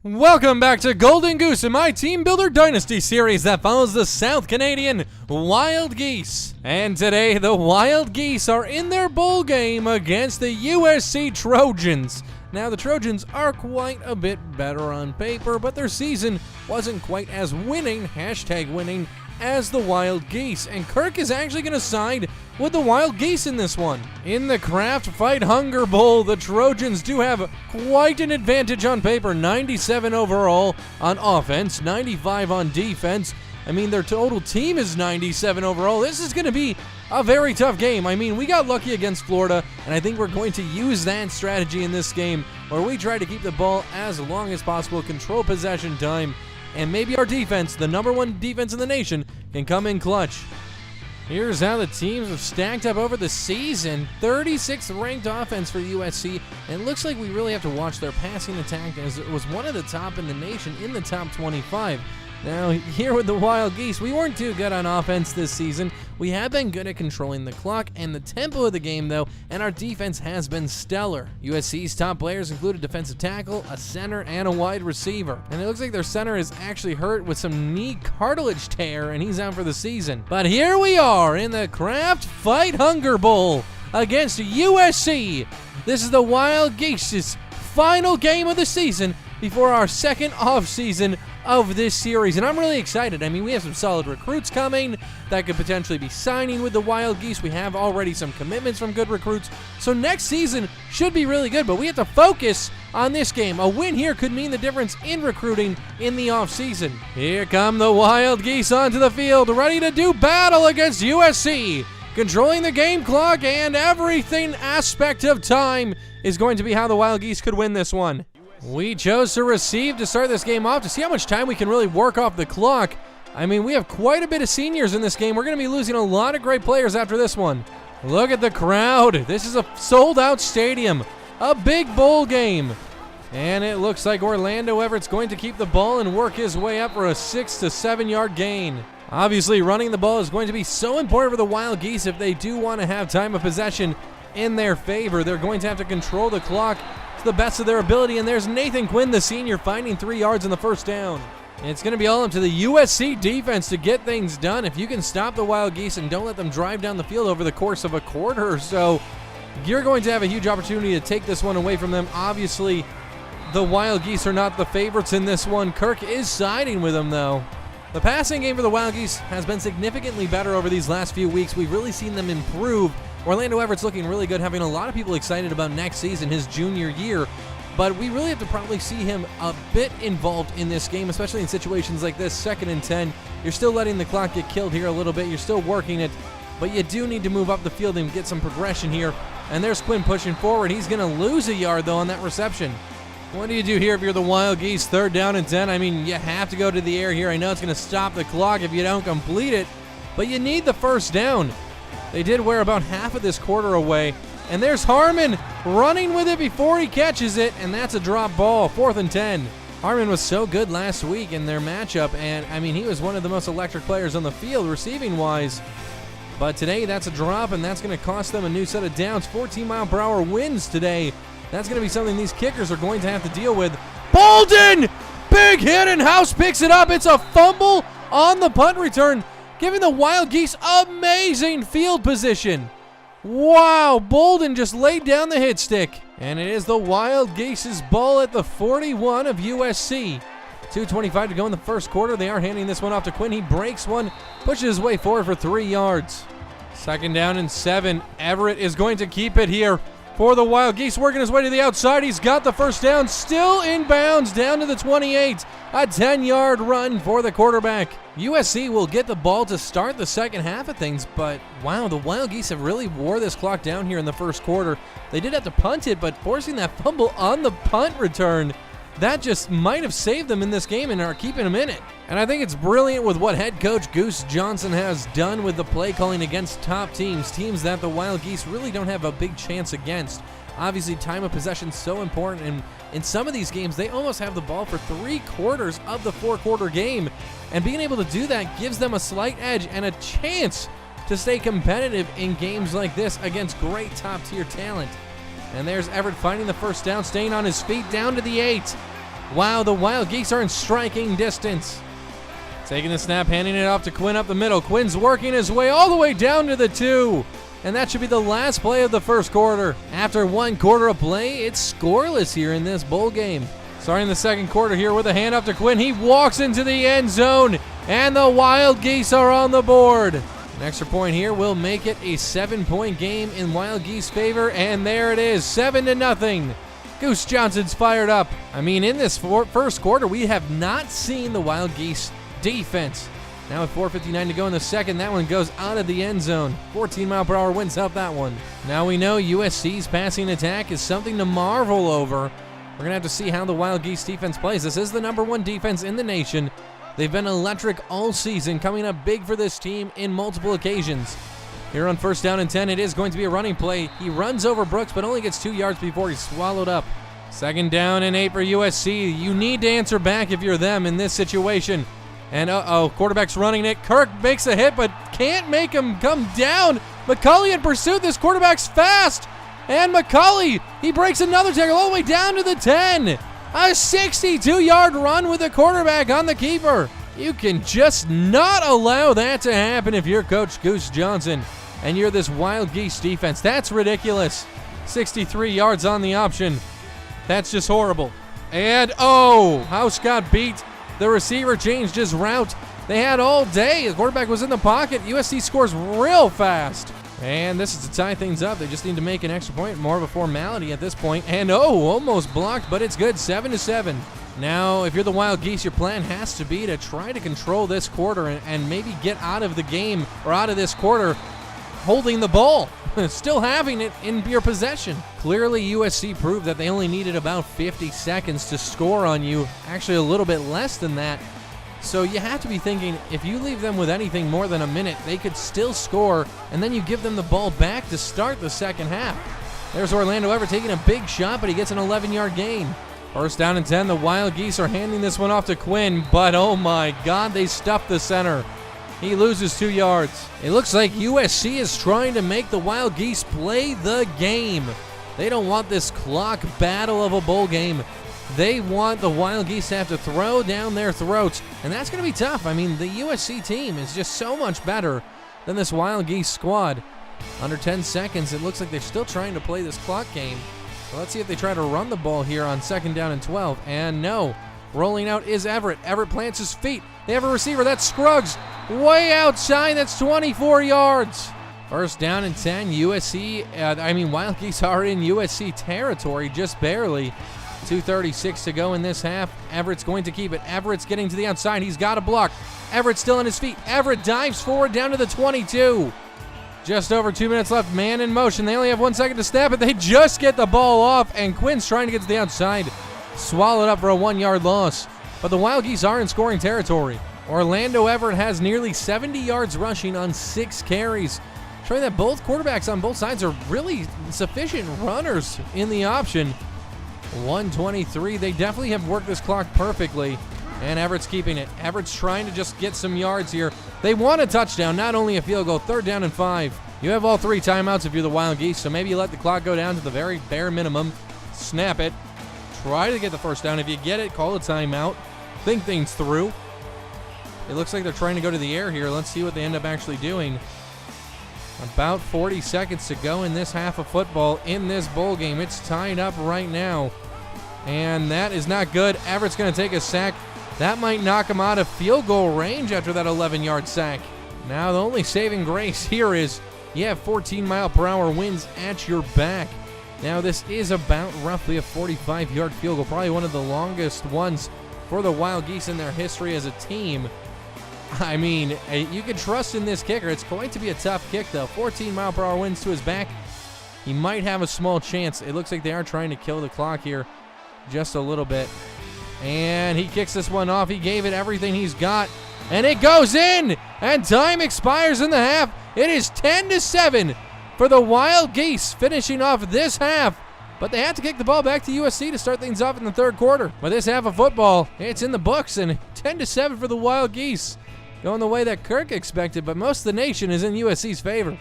Welcome back to Golden Goose in my Team Builder Dynasty series that follows the South Canadian Wild Geese. And today, the Wild Geese are in their bowl game against the USC Trojans. Now, the Trojans are quite a bit better on paper, but their season wasn't quite as winning, #winning, as the Wild Geese. And Kirk is actually going to side with the Wild Geese in this one. In the Kraft Fight Hunger Bowl, the Trojans do have quite an advantage on paper. 97 overall on offense, 95 on defense. I mean, their total team is 97 overall. This is going to be a very tough game. I mean, we got lucky against Florida, and I think we're going to use that strategy in this game where we try to keep the ball as long as possible, control possession time, and maybe our defense, the #1 defense in the nation, can come in clutch. Here's how the teams have stacked up over the season. 36th ranked offense for USC, and it looks like we really have to watch their passing attack as it was one of the top in the nation, in the top 25. Now, here with the Wild Geese, we weren't too good on offense this season. We have been good at controlling the clock and the tempo of the game, though, and our defense has been stellar. USC's top players include a defensive tackle, a center, and a wide receiver. And it looks like their center is actually hurt with some knee cartilage tear, and he's out for the season. But here we are in the Kraft Fight Hunger Bowl against USC. This is the Wild Geese's final game of the season before our second offseason of this series, and I'm really excited. I mean, we have some solid recruits coming that could potentially be signing with the Wild Geese. We have already some commitments from good recruits, so next season should be really good, but we have to focus on this game. A win here could mean the difference in recruiting in the offseason. Here come the Wild Geese onto the field, ready to do battle against USC. Controlling the game clock and everything aspect of time is going to be how the Wild Geese could win this one. We chose to receive to start this game off to see how much time we can really work off the clock. I mean, we have quite a bit of seniors in this game. We're going to be losing a lot of great players after this one. Look at the crowd. This is a sold-out stadium, a big bowl game. And it looks like Orlando Everett's going to keep the ball and work his way up for a 6 to 7 yard gain. Obviously, running the ball is going to be so important for the Wild Geese if they do want to have time of possession in their favor. They're going to have to control the clock the best of their ability, and there's Nathan Quinn, the senior, finding 3 yards in the first down. It's going to be all up to the USC defense to get things done. If you can stop the Wild Geese and don't let them drive down the field over the course of a quarter or so, you're going to have a huge opportunity to take this one away from them. Obviously, the Wild Geese are not the favorites in this one. Kirk is siding with them, though. The passing game for the Wild Geese has been significantly better over these last few weeks. We've really seen them improve. Orlando Everett's looking really good, having a lot of people excited about next season, his junior year. But we really have to probably see him a bit involved in this game, especially in situations like this, 2nd and 10. You're still letting the clock get killed here a little bit. You're still working it, but you do need to move up the field and get some progression here. And there's Quinn pushing forward. He's going to lose a yard, though, on that reception. What do you do here if you're the Wild Geese? 3rd down and 10. I mean, you have to go to the air here. I know it's going to stop the clock if you don't complete it, but you need the first down. They did wear about half of this quarter away. And there's Harmon running with it before he catches it, and that's a drop ball, 4th and 10. Harmon was so good last week in their matchup, and I mean, he was one of the most electric players on the field receiving-wise. But today, that's a drop, and that's going to cost them a new set of downs. 14-mile-per-hour winds today. That's going to be something these kickers are going to have to deal with. Bolden! Big hit, and House picks it up. It's a fumble on the punt return, giving the Wild Geese amazing field position. Wow, Bolden just laid down the hit stick. And it is the Wild Geese's ball at the 41 of USC. 2:25 to go in the first quarter. They are handing this one off to Quinn. He breaks one, pushes his way forward for 3 yards. 2nd down and 7. Everett is going to keep it here for the Wild Geese, working his way to the outside. He's got the first down, still in bounds, down to the 28. A 10-yard run for the quarterback. USC will get the ball to start the second half of things, but wow, the Wild Geese have really wore this clock down here in the first quarter. They did have to punt it, but forcing that fumble on the punt return, that just might have saved them in this game and are keeping them in it. And I think it's brilliant with what head coach Goose Johnson has done with the play calling against top teams that the Wild Geese really don't have a big chance against. Obviously, time of possession is so important, and in some of these games, they almost have the ball for 3 quarters of the 4-quarter game, and being able to do that gives them a slight edge and a chance to stay competitive in games like this against great top-tier talent. And there's Everett finding the first down, staying on his feet, down to the 8. Wow, the Wild Geese are in striking distance. Taking the snap, handing it off to Quinn up the middle. Quinn's working his way all the way down to the 2. And that should be the last play of the first quarter. After 1 quarter of play, it's scoreless here in this bowl game. Starting the second quarter here with a hand off to Quinn. He walks into the end zone, and the Wild Geese are on the board. An extra point here will make it a 7-point game in Wild Geese favor, and there it is, 7-0. Goose Johnson's fired up. I mean, in this first quarter, we have not seen the Wild Geese defense. Now with 4:59 to go in the second, that one goes out of the end zone. 14-mile-per-hour winds out that one. Now we know USC's passing attack is something to marvel over. We're going to have to see how the Wild Geese defense plays. This is the #1 defense in the nation. They've been electric all season, coming up big for this team in multiple occasions. Here on 1st down and 10, it is going to be a running play. He runs over Brooks, but only gets 2 yards before he's swallowed up. 2nd down and 8 for USC. You need to answer back if you're them in this situation. And quarterback's running it. Kirk makes a hit, but can't make him come down. McCulley in pursuit. This quarterback's fast. And McCulley, he breaks another tackle all the way down to the 10. A 62-yard run with the quarterback on the keeper. You can just not allow that to happen if you're Coach Goose Johnson and you're this Wild Geese defense. That's ridiculous. 63 yards on the option. That's just horrible. And, House got beat. The receiver changed his route. They had all day. The quarterback was in the pocket. USC scores real fast. And this is to tie things up. They just need to make an extra point. More of a formality at this point. And, almost blocked, but it's good. 7-7. Now, if you're the Wild Geese, your plan has to be to try to control this quarter and maybe get out of the game or out of this quarter holding the ball, still having it in your possession. Clearly, USC proved that they only needed about 50 seconds to score on you, actually a little bit less than that. So you have to be thinking, if you leave them with anything more than a minute, they could still score, and then you give them the ball back to start the second half. There's Orlando Everett taking a big shot, but he gets an 11-yard gain. 1st down and 10, the Wild Geese are handing this one off to Quinn, but oh my God, they stuffed the center. He loses 2 yards. It looks like USC is trying to make the Wild Geese play the game. They don't want this clock battle of a bowl game. They want the Wild Geese to have to throw down their throats, and that's going to be tough. I mean, the USC team is just so much better than this Wild Geese squad. Under 10 seconds, it looks like they're still trying to play this clock game. So let's see if they try to run the ball here on 2nd down and 12. And no. Rolling out is Everett. Everett plants his feet. They have a receiver. That's Scruggs. Way outside. That's 24 yards. 1st down and 10. Wild Geese are in USC territory just barely. 2:36 to go in this half. Everett's going to keep it. Everett's getting to the outside. He's got a block. Everett's still on his feet. Everett dives forward down to the 22. Just over 2 minutes left. Man in motion. They only have 1 second to snap it. They just get the ball off, and Quinn's trying to get to the outside. Swallowed up for a 1-yard loss. But the Wild Geese are in scoring territory. Orlando Everett has nearly 70 yards rushing on 6 carries, showing that both quarterbacks on both sides are really sufficient runners in the option. 1:23. They definitely have worked this clock perfectly, and Everett's keeping it. Everett's trying to just get some yards here. They want a touchdown, not only a field goal. 3rd down and 5. You have all 3 timeouts if you're the Wild Geese, so maybe you let the clock go down to the very bare minimum. Snap it. Try to get the 1st down. If you get it, call a timeout. Think things through. It looks like they're trying to go to the air here. Let's see what they end up actually doing. About 40 seconds to go in this half of football in this bowl game. It's tied up right now. And that is not good. Everett's going to take a sack. That might knock him out of field goal range after that 11-yard sack. Now, the only saving grace here is you have 14-mile-per-hour winds at your back. Now, this is about roughly a 45-yard field goal, probably one of the longest ones for the Wild Geese in their history as a team. I mean, you can trust in this kicker. It's going to be a tough kick, though. 14-mile-per-hour winds to his back. He might have a small chance. It looks like they are trying to kill the clock here just a little bit. And he kicks this one off. He gave it everything he's got. And it goes in! And time expires in the half. It is 10-7 for the Wild Geese, finishing off this half. But they had to kick the ball back to USC to start things off in the 3rd quarter. But this half of football, it's in the books, and 10-7 for the Wild Geese. Going the way that Kirk expected, but most of the nation is in USC's favor.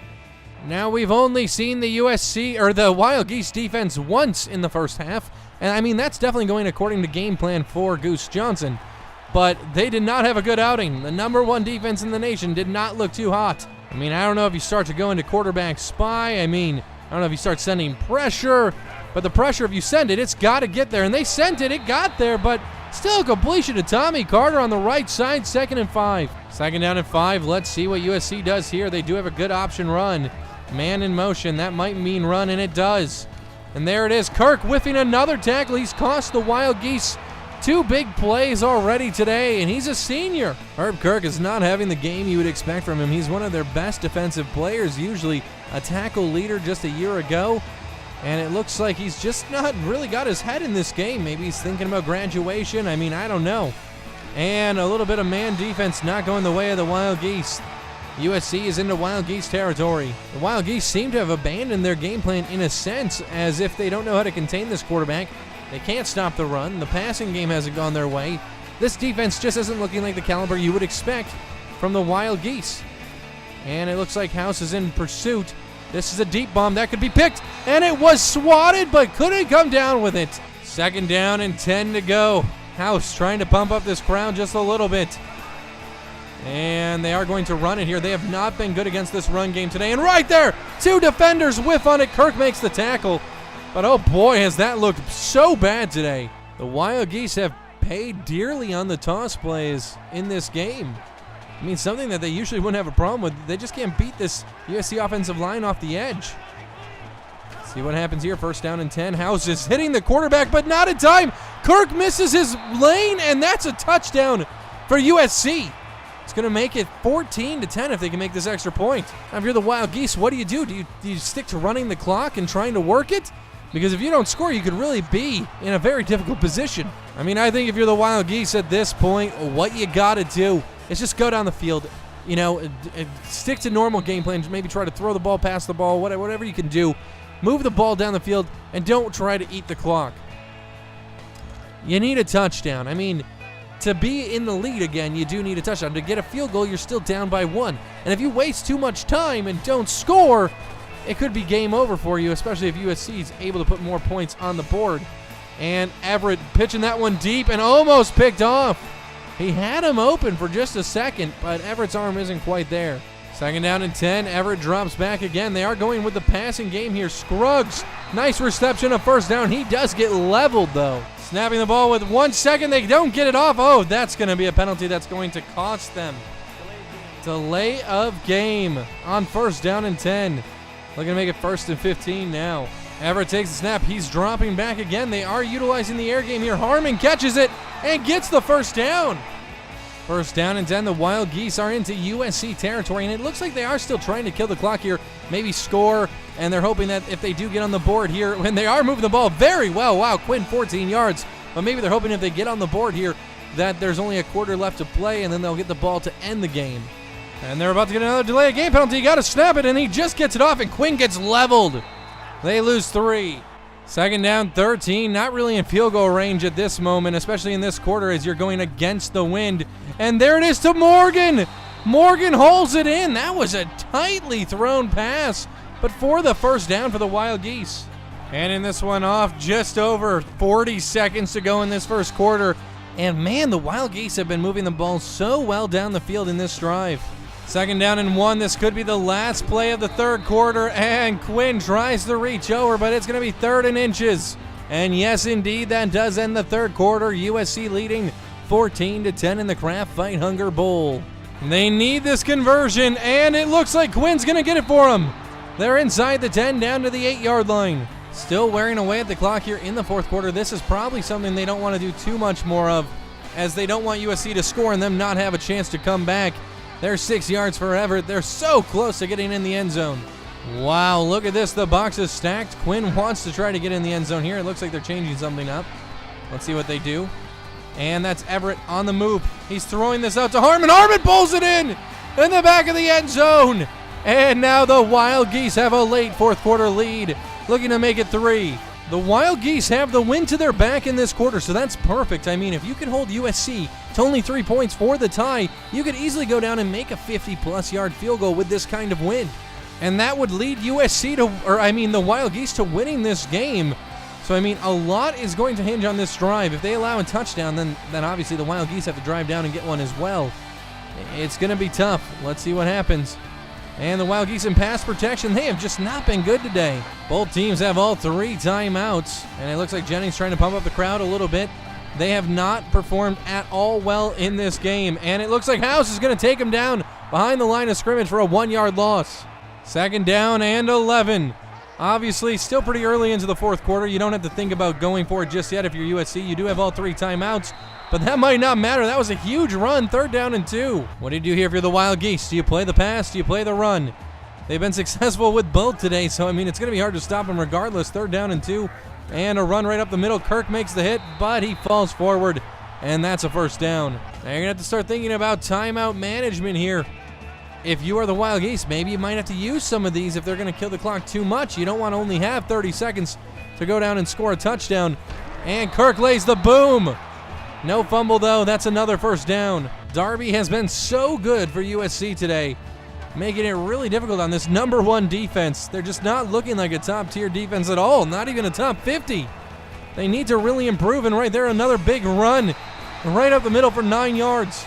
Now, we've only seen the USC or the Wild Geese defense once in the first half, and I mean, that's definitely going according to game plan for Goose Johnson, but they did not have a good outing. The #1 defense in the nation did not look too hot. I mean, I don't know if you start to go into quarterback spy. I mean, I don't know if you start sending pressure, but the pressure, if you send it, it's got to get there, and they sent it, it got there, but still a completion to Tommy Carter on the right side, 2nd and 5. 2nd down and 5, let's see what USC does here. They do have a good option run. Man in motion, that might mean run, and it does. And there it is, Kirk whiffing another tackle. He's cost the Wild Geese 2 big plays already today, and he's a senior. Herb Kirk is not having the game you would expect from him. He's one of their best defensive players, usually a tackle leader just a year ago, and it looks like he's just not really got his head in this game. Maybe he's thinking about graduation. I mean, I don't know. And a little bit of man defense not going the way of the Wild Geese. USC is into Wild Geese territory. The Wild Geese seem to have abandoned their game plan in a sense, as if they don't know how to contain this quarterback. They can't stop the run. The passing game hasn't gone their way. This defense just isn't looking like the caliber you would expect from the Wild Geese. And it looks like House is in pursuit. This is a deep bomb that could be picked, and it was swatted, but couldn't come down with it. 2nd down and 10 to go. House trying to pump up this crowd just a little bit. And they are going to run it here. They have not been good against this run game today. And right there, 2 defenders whiff on it. Kirk makes the tackle. But oh boy, has that looked so bad today. The Wild Geese have paid dearly on the toss plays in this game. I mean, something that they usually wouldn't have a problem with. They just can't beat this USC offensive line off the edge. See what happens here. 1st down and 10. House is hitting the quarterback, but not in time. Kirk misses his lane, and that's a touchdown for USC. It's going to make it 14-10 if they can make this extra point. Now, if you're the Wild Geese, what do? Do you stick to running the clock and trying to work it? Because if you don't score, you could really be in a very difficult position. I mean, I think if you're the Wild Geese at this point, what you got to do is just go down the field. You know, stick to normal game plans. Maybe try to throw the ball, pass the ball, whatever you can do. Move the ball down the field and don't try to eat the clock. You need a touchdown. I mean, to be in the lead again, you do need a touchdown. To get a field goal, you're still down by 1. And if you waste too much time and don't score, it could be game over for you, especially if USC is able to put more points on the board. And Everett pitching that one deep and almost picked off. He had him open for just a second, but Everett's arm isn't quite there. 2nd down and 10. Everett drops back again. They are going with the passing game here. Scruggs, nice reception of 1st down. He does get leveled, though. Snapping the ball with 1 second. They don't get it off. Oh, that's going to be a penalty that's going to cost them. Delay of game on 1st down and 10. Looking to make it 1st and 15 now. Everett takes the snap. He's dropping back again. They are utilizing the air game here. Harmon catches it and gets the 1st down. 1st down and 10. The Wild Geese are into USC territory, and it looks like they are still trying to kill the clock here, maybe score, and they're hoping that if they do get on the board here, when they are moving the ball very well, wow, Quinn 14 yards, but maybe they're hoping if they get on the board here that there's only a quarter left to play, and then they'll get the ball to end the game. And they're about to get another delay of game penalty. Got to snap it, and he just gets it off, and Quinn gets leveled. They lose 3. 2nd down, 13. Not really in field goal range at this moment, especially in this quarter as you're going against the wind. And there it is to Morgan. Morgan holds it in. That was a tightly thrown pass, but for the 1st down for the Wild Geese. And in this one off, just over 40 seconds to go in this 1st quarter. And man, the Wild Geese have been moving the ball so well down the field in this drive. 2nd down and 1. This could be the last play of the 3rd quarter, and Quinn tries to reach over, but it's going to be 3rd and inches. And yes, indeed, that does end the 3rd quarter. USC leading 14-10 in the Kraft Fight Hunger Bowl. They need this conversion, and it looks like Quinn's going to get it for them. They're inside the 10, down to the 8-yard line. Still wearing away at the clock here in the 4th quarter. This is probably something they don't want to do too much more of, as they don't want USC to score and them not have a chance to come back. They're 6 yards for Everett. They're so close to getting in the end zone. Wow, look at this. The box is stacked. Quinn wants to try to get in the end zone here. It looks like they're changing something up. Let's see what they do. And that's Everett on the move. He's throwing this out to Harmon. Harmon pulls it in the back of the end zone. And now the Wild Geese have a late 4th quarter lead, looking to make it 3. The Wild Geese have the win to their back in this quarter, so that's perfect. I mean, if you can hold USC to only 3 points for the tie, you could easily go down and make a 50-plus yard field goal with this kind of win. And that would lead the Wild Geese to winning this game. So, I mean, a lot is going to hinge on this drive. If they allow a touchdown, then obviously the Wild Geese have to drive down and get one as well. It's going to be tough. Let's see what happens. And the Wild Geese in pass protection, they have just not been good today. Both teams have all 3 timeouts. And it looks like Jennings trying to pump up the crowd a little bit. They have not performed at all well in this game. And it looks like House is going to take them down behind the line of scrimmage for a 1-yard loss. 2nd down and 11. Obviously, still pretty early into the 4th quarter. You don't have to think about going for it just yet if you're USC. You do have all 3 timeouts, but that might not matter. That was a huge run, 3rd down and 2. What do you do here if you're the Wild Geese? Do you play the pass? Do you play the run? They've been successful with both today, so, I mean, it's going to be hard to stop them regardless. 3rd down and 2, and a run right up the middle. Kirk makes the hit, but he falls forward, and that's a 1st down. Now you're going to have to start thinking about timeout management here. If you are the Wild Geese, maybe you might have to use some of these if they're going to kill the clock too much. You don't want to only have 30 seconds to go down and score a touchdown. And Kirk lays the boom. No fumble, though. That's another 1st down. Darby has been so good for USC today, making it really difficult on this number 1 defense. They're just not looking like a top-tier defense at all, not even a top 50. They need to really improve, and right there, another big run right up the middle for 9 yards.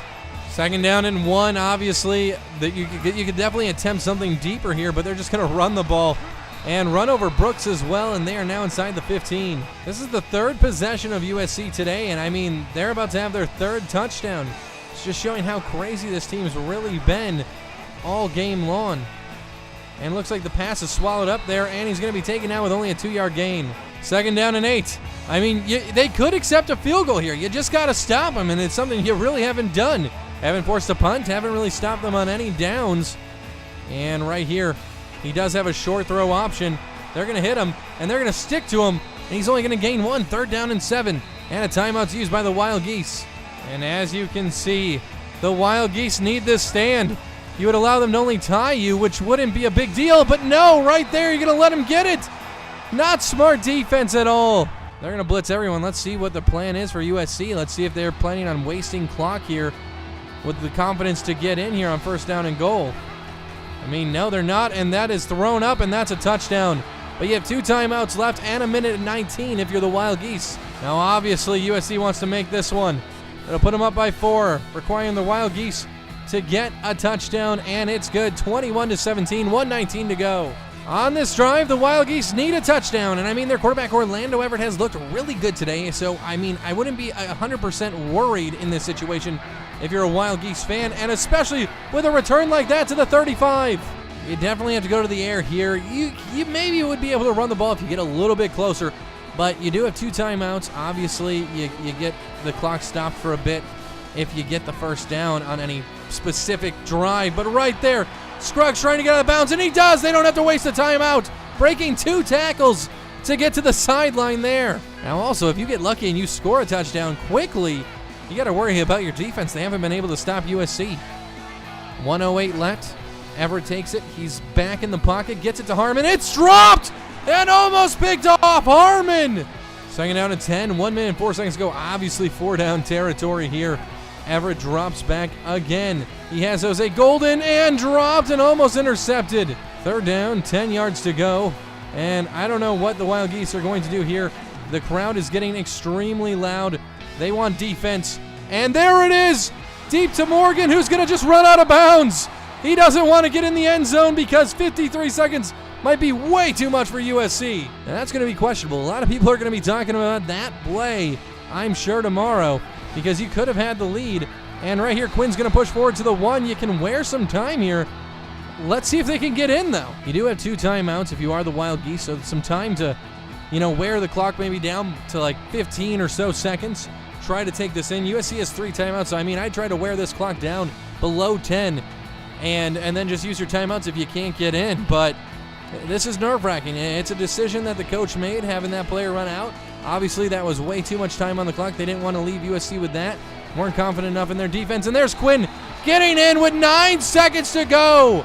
2nd down and 1, obviously, that you could definitely attempt something deeper here, but they're just going to run the ball and run over Brooks as well, and they are now inside the 15. This is the 3rd possession of USC today, and I mean, they're about to have their 3rd touchdown. It's just showing how crazy this team's really been all game long. And looks like the pass is swallowed up there, and he's going to be taken out with only a 2-yard gain. 2nd down and 8. I mean, they could accept a field goal here. You just got to stop them, and it's something you really haven't done. Haven't forced a punt, haven't really stopped them on any downs. And right here, he does have a short throw option. They're going to hit him, and they're going to stick to him, and he's only going to gain 1. 3rd down and 7. And a timeout's used by the Wild Geese. And as you can see, the Wild Geese need this stand. You would allow them to only tie you, which wouldn't be a big deal, but no, right there, you're going to let them get it. Not smart defense at all. They're going to blitz everyone. Let's see what the plan is for USC. Let's see if they're planning on wasting clock here with the confidence to get in here on 1st down and goal. I mean, no, they're not, and that is thrown up, and that's a touchdown. But you have 2 timeouts left and 1:19 if you're the Wild Geese. Now, obviously, USC wants to make this one. It'll put them up by 4, requiring the Wild Geese to get a touchdown, and it's good. 21-17, 1:19 to go. On this drive, the Wild Geese need a touchdown, and I mean, their quarterback Orlando Everett has looked really good today, so I mean, I wouldn't be 100% worried in this situation if you're a Wild Geese fan, and especially with a return like that to the 35. You definitely have to go to the air here. You maybe would be able to run the ball if you get a little bit closer, but you do have 2 timeouts. Obviously, you get the clock stopped for a bit if you get the 1st down on any specific drive, but right there, Scruggs trying to get out of bounds, and he does. They don't have to waste a timeout, breaking 2 tackles to get to the sideline there. Now also, if you get lucky and you score a touchdown quickly, you got to worry about your defense. They haven't been able to stop USC. 1:08 left. Everett takes it. He's back in the pocket, gets it to Harmon. It's dropped and almost picked off. Harmon. 2nd down and 10. 1 minute and 4 seconds to go. Obviously 4-down territory here. Everett drops back again. He has Jose Golden and dropped and almost intercepted. 3rd down, 10 yards to go. And I don't know what the Wild Geese are going to do here. The crowd is getting extremely loud. They want defense. And there it is. Deep to Morgan, who's going to just run out of bounds. He doesn't want to get in the end zone because 53 seconds might be way too much for USC. And that's going to be questionable. A lot of people are going to be talking about that play, I'm sure, tomorrow, because you could have had the lead. And right here, Quinn's going to push forward to the 1. You can wear some time here. Let's see if they can get in, though. You do have 2 timeouts if you are the Wild Geese, so some time to, wear the clock maybe down to like 15 or so seconds. Try to take this in. USC has 3 timeouts, so I mean, I'd try to wear this clock down below 10 and then just use your timeouts if you can't get in. But this is nerve-wracking. It's a decision that the coach made, having that player run out. Obviously, that was way too much time on the clock. They didn't want to leave USC with that. Weren't confident enough in their defense. And there's Quinn getting in with 9 seconds to go.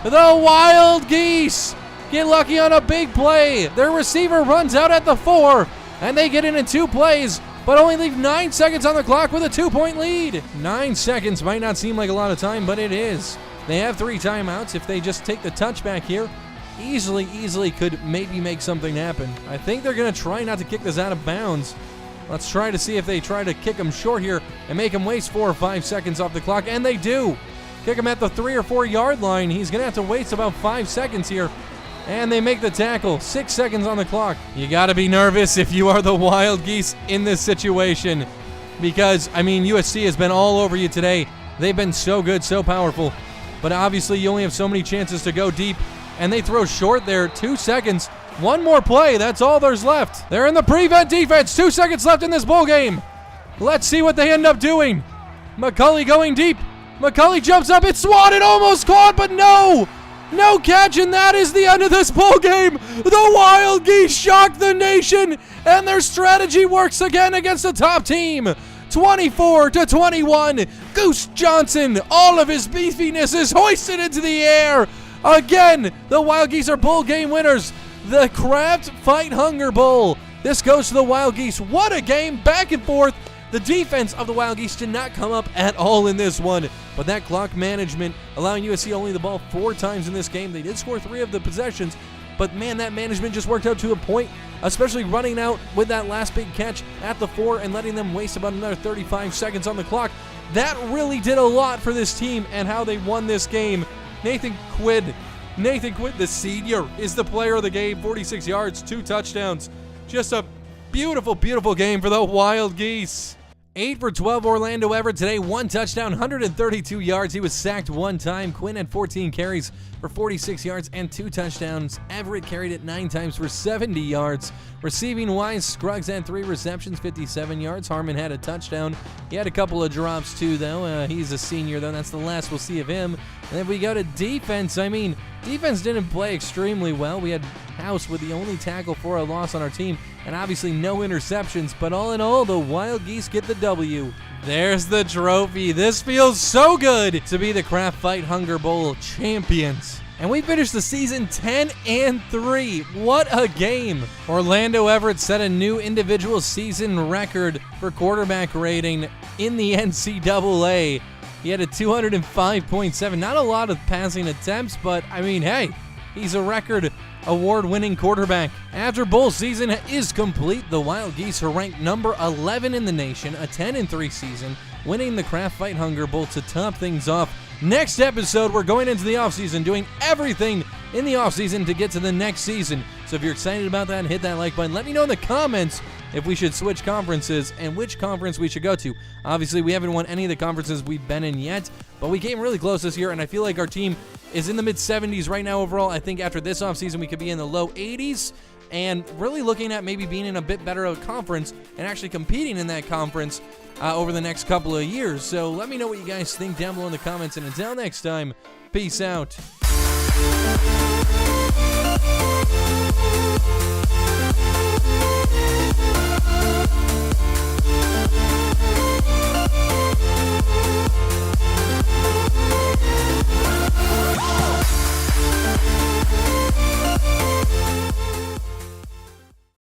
The Wild Geese get lucky on a big play. Their receiver runs out at the 4, and they get in 2 plays, but only leave 9 seconds on the clock with a 2-point lead. 9 seconds might not seem like a lot of time, but it is. They have 3 timeouts. If they just take the touchback here, easily could maybe make something happen. I think they're going to try not to kick this out of bounds. Let's try to see if they try to kick him short here and make him waste 4 or 5 seconds off the clock, and they do. Kick him at the 3 or 4 yard line. He's going to have to waste about 5 seconds here, and they make the tackle. 6 seconds on the clock. You got to be nervous if you are the Wild Geese in this situation because, I mean, USC has been all over you today. They've been so good, so powerful, but obviously you only have so many chances to go deep, and they throw short there. 2 seconds. One more play. That's all there's left. They're in the prevent defense. 2 seconds left in this bowl game. Let's see what they end up doing. McCulley going deep. McCulley jumps up. It's swatted. Almost caught, but no. No catch, and that is the end of this bowl game. The Wild Geese shock the nation, and their strategy works again against the top team. 24-21. Goose Johnson, all of his beefiness is hoisted into the air. Again, the Wild Geese are bowl game winners. The Kraft Fight Hunger Bowl. This goes to the Wild Geese. What a game, back and forth. The defense of the Wild Geese did not come up at all in this one, but that clock management, allowing USC only the ball 4 times in this game. They did score 3 of the possessions, but man, that management just worked out to a point, especially running out with that last big catch at the 4 and letting them waste about another 35 seconds on the clock. That really did a lot for this team and how they won this game. Nathan Quid, the senior, is the player of the game. 46 yards, 2 touchdowns. Just a beautiful, beautiful game for the Wild Geese. 8 for 12, Orlando Everett today. 1 touchdown, 132 yards. He was sacked 1 time. Quinn had 14 carries for 46 yards and 2 touchdowns. Everett carried it 9 times for 70 yards. Receiving-wise, Scruggs had 3 receptions, 57 yards. Harmon had a touchdown. He had a couple of drops too, though. He's a senior, though. That's the last we'll see of him. And if we go to defense, I mean, defense didn't play extremely well. We had House with the only tackle for a loss on our team, and obviously no interceptions. But all in all, the Wild Geese get the W. There's the trophy. This feels so good to be the Kraft Fight Hunger Bowl champions. And we finished the season 10-3. What a game. Orlando Everett set a new individual season record for quarterback rating in the NCAA. He had a 205.7. Not a lot of passing attempts, but I mean, hey, he's a record award-winning quarterback. After bowl season is complete, the Wild Geese are ranked number 11 in the nation, a 10-3 season, winning the Kraft Fight Hunger Bowl to top things off. Next episode, we're going into the offseason, doing everything in the offseason to get to the next season. So if you're excited about that, hit that like button. Let me know in the comments if we should switch conferences and which conference we should go to. Obviously, we haven't won any of the conferences we've been in yet, but we came really close this year, and I feel like our team is in the mid-70s right now overall. I think after this offseason, we could be in the low 80s, and really looking at maybe being in a bit better of a conference and actually competing in that conference over the next couple of years. So let me know what you guys think down below in the comments, and until next time, peace out.